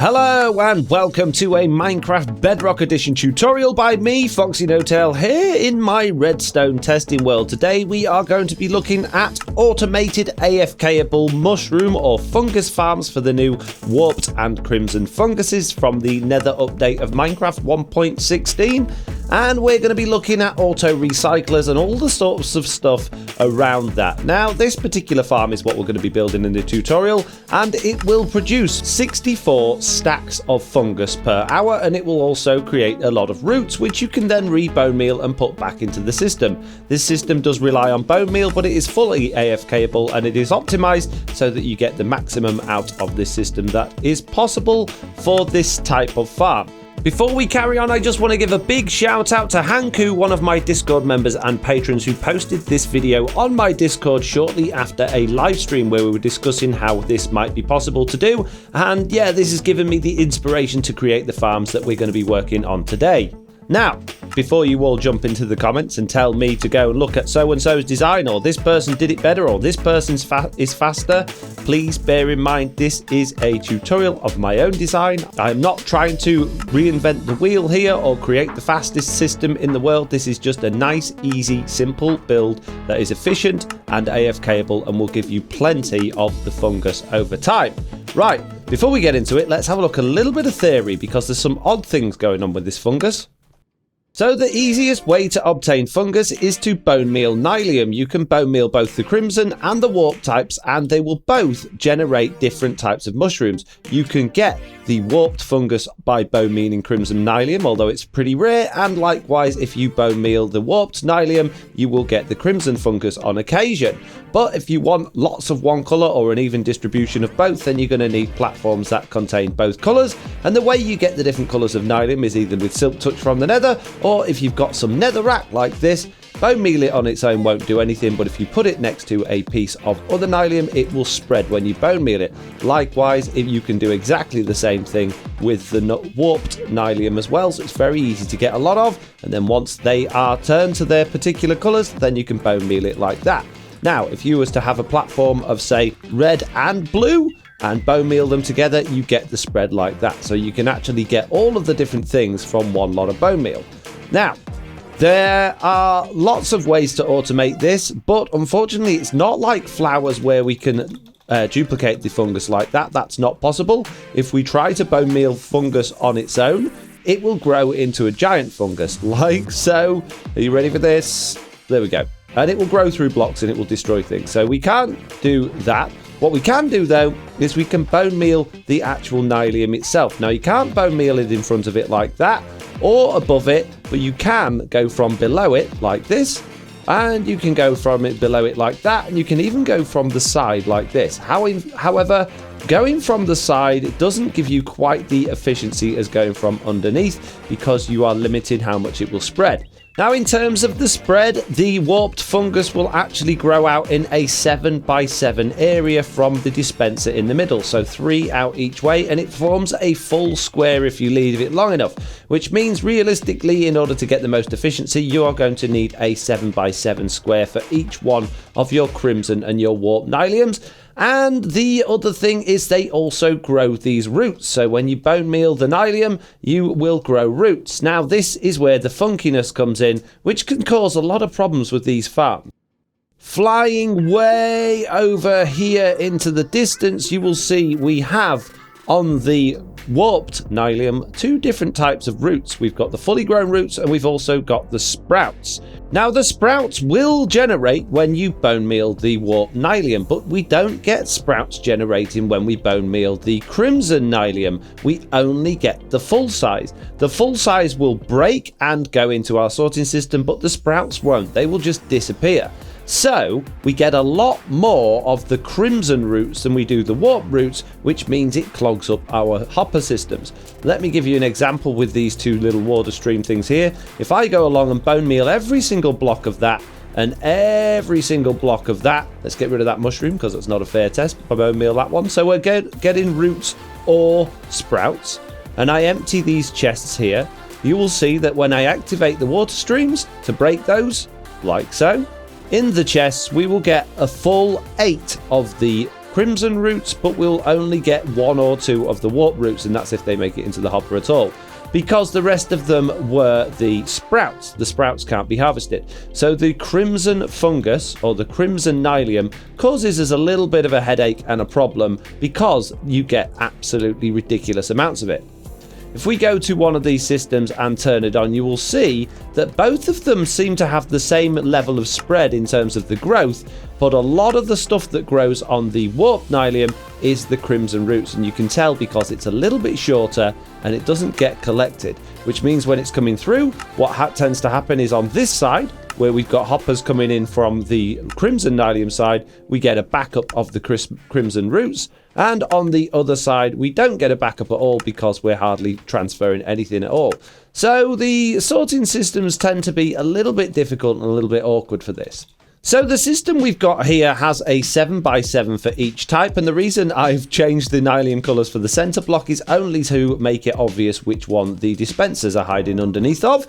Hello and welcome to a Minecraft Bedrock Edition tutorial by me, FoxyNoTail, here in my redstone testing world. Today we are going to be looking at automated AFK-able mushroom or fungus farms for the new warped and crimson funguses from the Nether update of Minecraft 1.16. And we're going to be looking at auto recyclers and all the sorts of stuff around that. Now, this particular farm is what we're going to be building in the tutorial, and it will produce 64 stacks of fungus per hour, and it will also create a lot of roots, which you can then re-bone meal and put back into the system. This system does rely on bone meal, but it is fully AFK-able, and it is optimized so that you get the maximum out of this system that is possible for this type of farm. Before we carry on, I just want to give a big shout out to Hanku, one of my Discord members and patrons, who posted this video on my Discord shortly after a live stream where we were discussing how this might be possible to do. And yeah, this has given me the inspiration to create the farms that we're going to be working on today. Now, before you all jump into the comments and tell me to go and look at so-and-so's design, or this person did it better, or this person is faster, please bear in mind this is a tutorial of my own design. I'm not trying to reinvent the wheel here or create the fastest system in the world. This is just a nice, easy, simple build that is efficient and AFK-able and will give you plenty of the fungus over time. Right, before we get into it, let's have a look at a little bit of theory, because there's some odd things going on with this fungus. So the easiest way to obtain fungus is to bone meal Nylium. You can bone meal both the crimson and the warp types, and they will both generate different types of mushrooms. You can get the warped fungus by bone mealing crimson Nylium, although it's pretty rare, and likewise if you bone meal the warped Nylium, you will get the crimson fungus on occasion. But if you want lots of one colour or an even distribution of both, then you're going to need platforms that contain both colours, and the way you get the different colours of Nylium is either with Silk Touch from the Nether, or if you've got some netherrack like this. Bone meal it on its own won't do anything, but if you put it next to a piece of other Nylium, it will spread when you bone meal it. Likewise, if you can do exactly the same thing with the warped Nylium as well, so it's very easy to get a lot of, and then once they are turned to their particular colours, then you can bone meal it like that. Now, if you was to have a platform of, say, red and blue, and bone meal them together, you get the spread like that. So you can actually get all of the different things from one lot of bone meal. Now, there are lots of ways to automate this, but unfortunately it's not like flowers where we can duplicate the fungus like that. That's not possible. If we try to bone meal fungus on its own, it will grow into a giant fungus, like so. Are you ready for this? There we go. And it will grow through blocks and it will destroy things. So we can't do that. What we can do, though, is we can bone meal the actual Nylium itself. Now, you can't bone meal it in front of it like that or above it, but you can go from below it like this, and you can go from it below it like that, and you can even go from the side like this. However, going from the side, it doesn't give you quite the efficiency as going from underneath, because you are limited how much it will spread. Now, in terms of the spread, the warped fungus will actually grow out in a 7x7 area from the dispenser in the middle, so 3 out each way, and it forms a full square if you leave it long enough, which means realistically, in order to get the most efficiency, you are going to need a 7x7 square for each one of your crimson and your warped Nyliums. And the other thing is they also grow these roots. So when you bone meal the Nylium, you will grow roots. Now, this is where the funkiness comes in, which can cause a lot of problems with these farms. Flying way over here into the distance, you will see we have on the warped Nylium 2 different types of roots. We've got the fully grown roots and we've also got the sprouts. Now, the sprouts will generate when you bone meal the warped Nylium, but we don't get sprouts generating when we bone meal the crimson Nylium. We only get the full size. The full size will break and go into our sorting system, but the sprouts won't. They will just disappear. So we get a lot more of the crimson roots than we do the warp roots, which means it clogs up our hopper systems. Let me give you an example with these 2 little water stream things here. If I go along and bone meal every single block of that and every single block of that, let's get rid of that mushroom because it's not a fair test. I bone meal that one. So we're getting roots or sprouts, and I empty these chests here. You will see that when I activate the water streams to break those, like so, in the chests we will get a full 8 of the crimson roots, but we'll only get 1 or 2 of the warp roots, and that's if they make it into the hopper at all, because the rest of them were the sprouts. The sprouts can't be harvested. So the crimson fungus, or the crimson nylium, causes us a little bit of a headache and a problem because you get absolutely ridiculous amounts of it. If we go to one of these systems and turn it on, you will see that both of them seem to have the same level of spread in terms of the growth, but a lot of the stuff that grows on the warp nylium is the crimson roots, and you can tell because it's a little bit shorter and it doesn't get collected, which means when it's coming through, what tends to happen is on this side, where we've got hoppers coming in from the crimson nylium side, we get a backup of the crimson roots, and on the other side we don't get a backup at all because we're hardly transferring anything at all. So the sorting systems tend to be a little bit difficult and a little bit awkward for this. So the system we've got here has a 7x7 for each type, and the reason I've changed the nylium colours for the centre block is only to make it obvious which one the dispensers are hiding underneath of.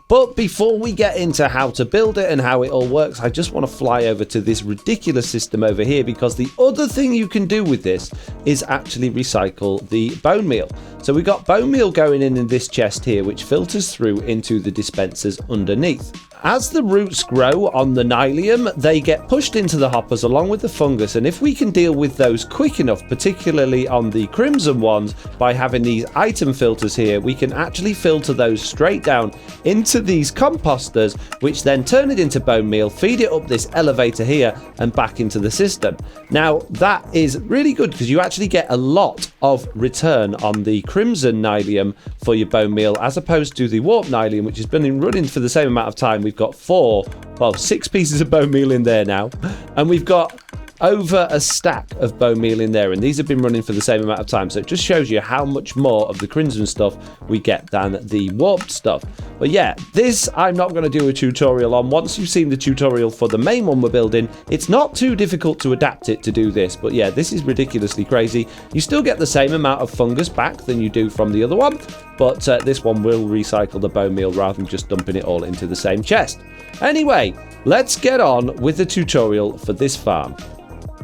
But before we get into how to build it and how it all works, I just want to fly over to this ridiculous system over here, because the other thing you can do with this is actually recycle the bone meal. So we've got bone meal going in this chest here, which filters through into the dispensers underneath. As the roots grow on the nylium, they get pushed into the hoppers along with the fungus, and if we can deal with those quick enough, particularly on the crimson ones, by having these item filters here, we can actually filter those straight down into these composters, which then turn it into bone meal, feed it up this elevator here and back into the system. Now that is really good because you actually get a lot of return on the crimson nylium for your bone meal, as opposed to the warp nylium, which has been running for the same amount of time. We've got 6 pieces of bone meal in there now, and we've got over a stack of bone meal in there, and these have been running for the same amount of time, so it just shows you how much more of the crimson stuff we get than the warped stuff. But yeah, this I'm not going to do a tutorial on. Once you've seen the tutorial for the main one we're building, it's not too difficult to adapt it to do this. But yeah, this is ridiculously crazy. You still get the same amount of fungus back than you do from the other one, but this one will recycle the bone meal rather than just dumping it all into the same chest. Anyway, let's get on with the tutorial for this farm.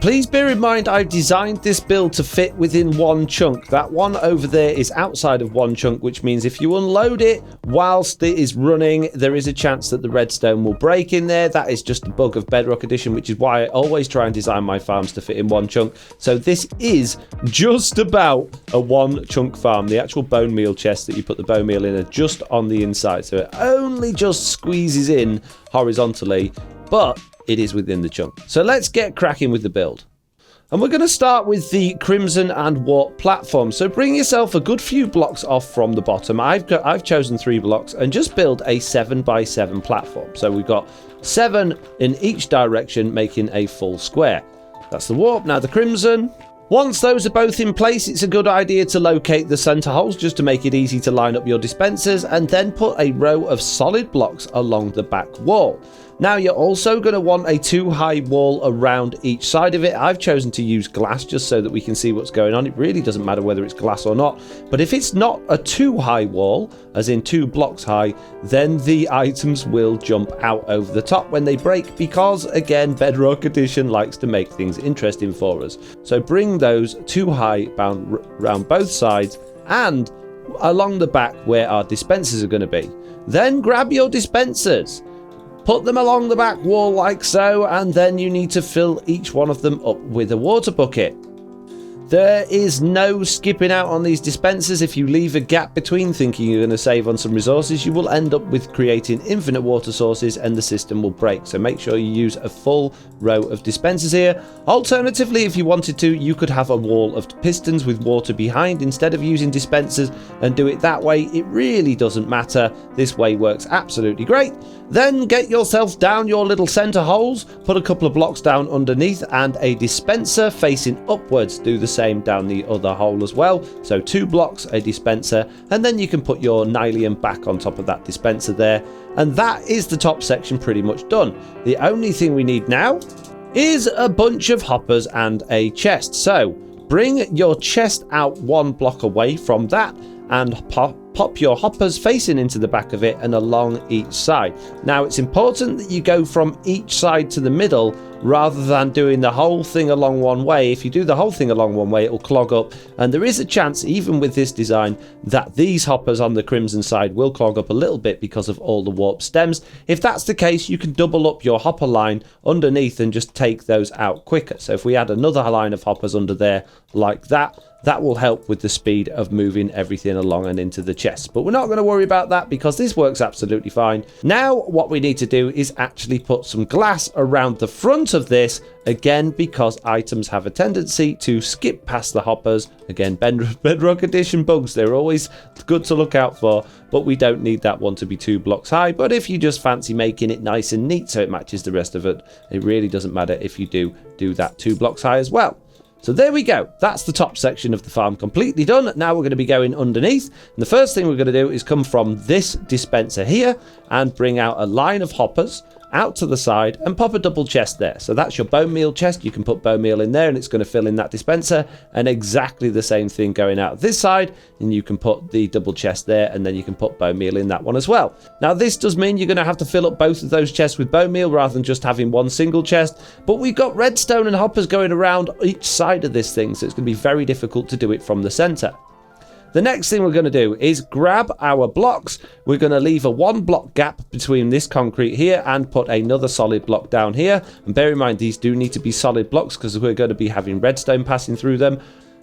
Please bear in mind I've designed this build to fit within one chunk. That one over there is outside of one chunk, which means if you unload it whilst it is running, there is a chance that the redstone will break in there. That is just a bug of Bedrock Edition, which is why I always try and design my farms to fit in one chunk. So this is just about a one chunk farm. The actual bone meal chest that you put the bone meal in are just on the inside, so it only just squeezes in horizontally, but it is within the chunk. So let's get cracking with the build. And we're going to start with the crimson and warp platform. So bring yourself a good few blocks off from the bottom. I've chosen 3 blocks, and just build a 7x7 platform. So we've got 7 in each direction, making a full square. That's the warp. Now the crimson. Once those are both in place, it's a good idea to locate the center holes just to make it easy to line up your dispensers, and then put a row of solid blocks along the back wall. Now you're also going to want a 2-high wall around each side of it. I've chosen to use glass just so that we can see what's going on. It really doesn't matter whether it's glass or not, but if it's not a 2-high wall, as in 2 blocks high, then the items will jump out over the top when they break, because again, Bedrock Edition likes to make things interesting for us. So bring those 2 high around both sides and along the back where our dispensers are going to be. Then grab your dispensers, put them along the back wall like so, and then you need to fill each one of them up with a water bucket. There is no skipping out on these dispensers. If you leave a gap between thinking you're going to save on some resources, you will end up with creating infinite water sources and the system will break. So make sure you use a full row of dispensers here. Alternatively, if you wanted to, you could have a wall of pistons with water behind instead of using dispensers and do it that way. It really doesn't matter. This way works absolutely great. Then get yourself down your little center holes, put a couple of blocks down underneath and a dispenser facing upwards. Do the same down the other hole as well. So 2 blocks, a dispenser, and then you can put your nylium back on top of that dispenser there. And that is the top section pretty much done. The only thing we need now is a bunch of hoppers and a chest. So bring your chest out 1 block away from that and pop your hoppers facing into the back of it and along each side. Now it's important that you go from each side to the middle rather than doing the whole thing along one way. If you do the whole thing along one way, it will clog up, and there is a chance, even with this design, that these hoppers on the crimson side will clog up a little bit because of all the warp stems. If that's the case, you can double up your hopper line underneath and just take those out quicker. So if we add another line of hoppers under there like that, that will help with the speed of moving everything along and into the chest. But we're not going to worry about that because this works absolutely fine. Now what we need to do is actually put some glass around the front of this, again because items have a tendency to skip past the hoppers. Again, Bedrock Edition bugs, they're always good to look out for, but we don't need that one to be 2 blocks high. But if you just fancy making it nice and neat so it matches the rest of it, it really doesn't matter if you do that 2 blocks high as well. So there we go. That's the top section of the farm completely done. Now we're going to be going underneath. And the first thing we're going to do is come from this dispenser here and bring out a line of hoppers out to the side and pop a double chest there. So that's your bone meal chest. You can put bone meal in there and it's going to fill in that dispenser, and exactly the same thing going out this side, and you can put the double chest there, and then you can put bone meal in that one as well. Now this does mean you're going to have to fill up both of those chests with bone meal rather than just having one single chest, but we've got redstone and hoppers going around each side of this thing, so it's going to be very difficult to do it from the center. The next thing we're going to do is grab our blocks. We're going to leave a 1 block gap between this concrete here and put another solid block down here. And bear in mind, these do need to be solid blocks because we're going to be having redstone passing through them.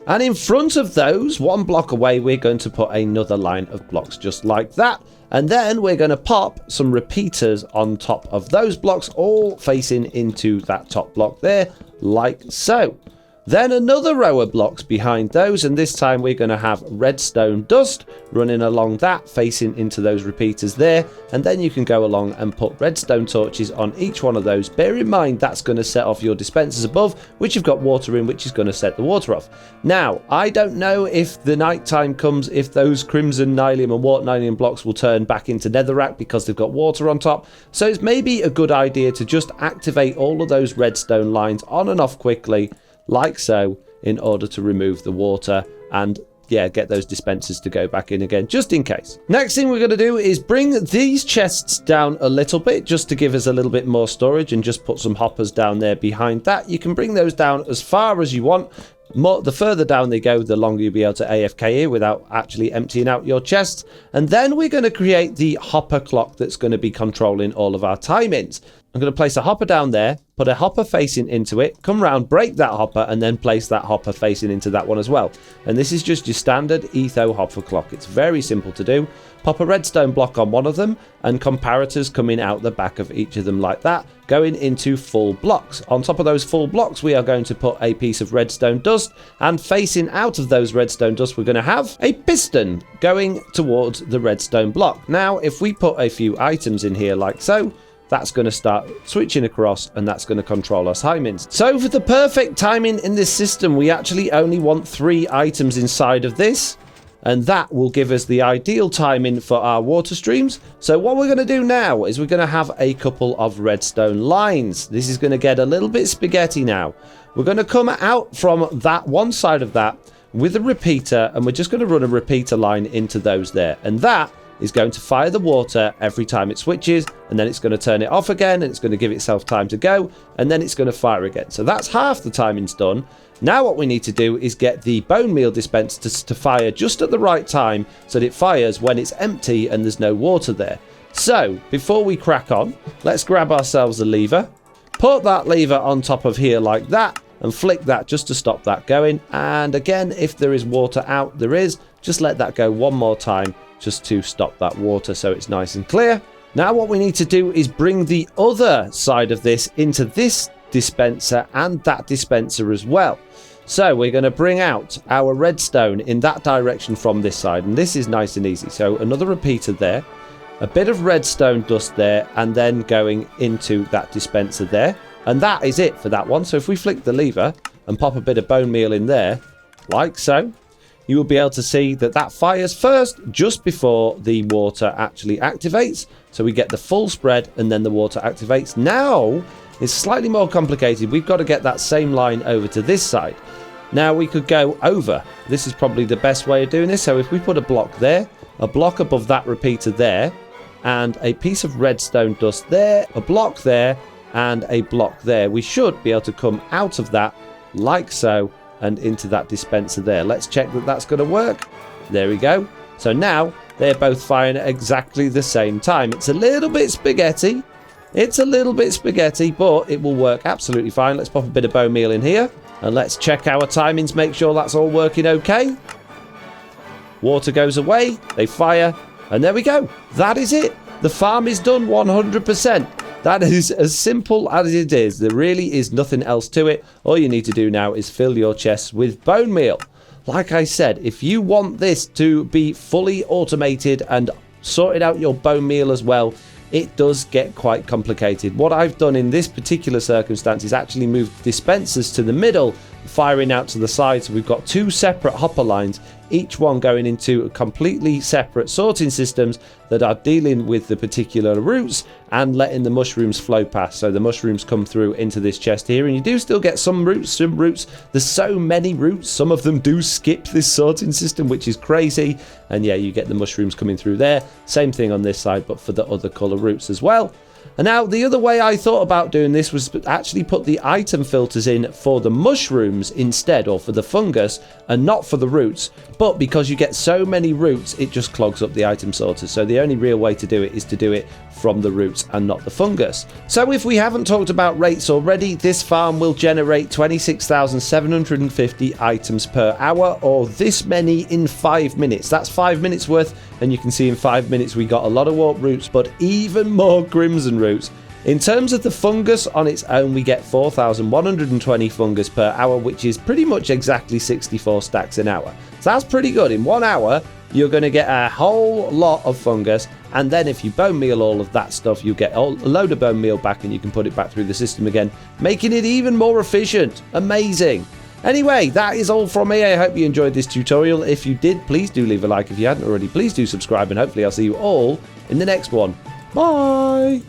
And in front of those, 1 block away, we're going to put another line of blocks just like that. And then we're going to pop some repeaters on top of those blocks, all facing into that top block there, like so. Then another row of blocks behind those, and this time we're going to have redstone dust running along that, facing into those repeaters there, and then you can go along and put redstone torches on each one of those. Bear in mind that's going to set off your dispensers above, which you've got water in, which is going to set the water off. Now, I don't know if the night time comes, if those crimson nylium and wart nylium blocks will turn back into netherrack because they've got water on top, so it's maybe a good idea to just activate all of those redstone lines on and off quickly, like so, in order to remove the water and get those dispensers to go back in again, just in case. Next thing we're going to do is bring these chests down a little bit, just to give us a little bit more storage, and just put some hoppers down there behind that. You can bring those down as far as you want. The further down they go, the longer you'll be able to AFK here without actually emptying out your chests. And then we're going to create the hopper clock that's going to be controlling all of our timings. I'm going to place a hopper down there, put a hopper facing into it, come round, break that hopper, and then place that hopper facing into that one as well. And this is just your standard etho hopper clock. It's very simple to do. Pop a redstone block on one of them, and comparators coming out the back of each of them like that, going into full blocks. On top of those full blocks, we are going to put a piece of redstone dust, and facing out of those redstone dust, we're going to have a piston going towards the redstone block. Now, if we put a few items in here like so, that's going to start switching across, and that's going to control our timings. So for the perfect timing in this system, we actually only want 3 items inside of this, and that will give us the ideal timing for our water streams. So what we're going to do now is we're going to have a couple of redstone lines. This is going to get a little bit spaghetti now. We're going to come out from that one side of that with a repeater, and we're just going to run a repeater line into those there, and that is going to fire the water every time it switches, and then it's going to turn it off again, and it's going to give itself time to go, and then it's going to fire again. So that's half the timing's done. Now what we need to do is get the bone meal dispenser to fire just at the right time, so that it fires when it's empty and there's no water there. So before we crack on, let's grab ourselves a lever, put that lever on top of here like that, and flick that just to stop that going. And again, if there is water out, there is, just let that go one more time just to stop that water so it's nice and clear. Now what we need to do is bring the other side of this into this dispenser and that dispenser as well. So we're going to bring out our redstone in that direction from this side, and this is nice and easy. So another repeater there, a bit of redstone dust there, and then going into that dispenser there, and that is it for that one. So if we flick the lever and pop a bit of bone meal in there like so, you will be able to see that that fires first just before the water actually activates. So we get the full spread and then the water activates. Now it's slightly more complicated. We've got to get that same line over to this side. Now we could go over. This is probably the best way of doing this. So if we put a block there, a block above that repeater there, and a piece of redstone dust there, a block there, and a block there. We should be able to come out of that like so and into that dispenser there. Let's check that that's going to work. There we go. So now they're both firing at exactly the same time. It's a little bit spaghetti. It's a little bit spaghetti, but it will work absolutely fine. Let's pop a bit of bone meal in here and let's check our timings, make sure that's all working okay. Water goes away, they fire, and there we go. That is it. The farm is done 100%. That is as simple as it is. There really is nothing else to it. All you need to do now is fill your chests with bone meal. Like I said, if you want this to be fully automated and sorted out your bone meal as well, it does get quite complicated. What I've done in this particular circumstance is actually moved dispensers to the middle, firing out to the side. So we've got two separate hopper lines, each one going into completely separate sorting systems that are dealing with the particular roots and letting the mushrooms flow past. So the mushrooms come through into this chest here, and you do still get some roots. There's so many roots, some of them do skip this sorting system, which is crazy. And yeah, you get the mushrooms coming through there. Same thing on this side, but for the other color roots as well. And now the other way I thought about doing this was to actually put the item filters in for the mushrooms instead, or for the fungus, and not for the roots. But because you get so many roots, it just clogs up the item sorters. So the only real way to do it is to do it from the roots and not the fungus. So if we haven't talked about rates already, this farm will generate 26,750 items per hour, or this many in 5 minutes. That's 5 minutes worth, and you can see in 5 minutes we got a lot of warp roots, but even more crimson roots. In terms of the fungus on its own, we get 4,120 fungus per hour, which is pretty much exactly 64 stacks an hour. So that's pretty good. In 1 hour, you're going to get a whole lot of fungus, and then if you bone meal all of that stuff, you get a load of bone meal back, and you can put it back through the system again, making it even more efficient. Amazing. Anyway, that is all from me. I hope you enjoyed this tutorial. If you did, please do leave a like. If you hadn't already, please do subscribe, and hopefully I'll see you all in the next one. Bye.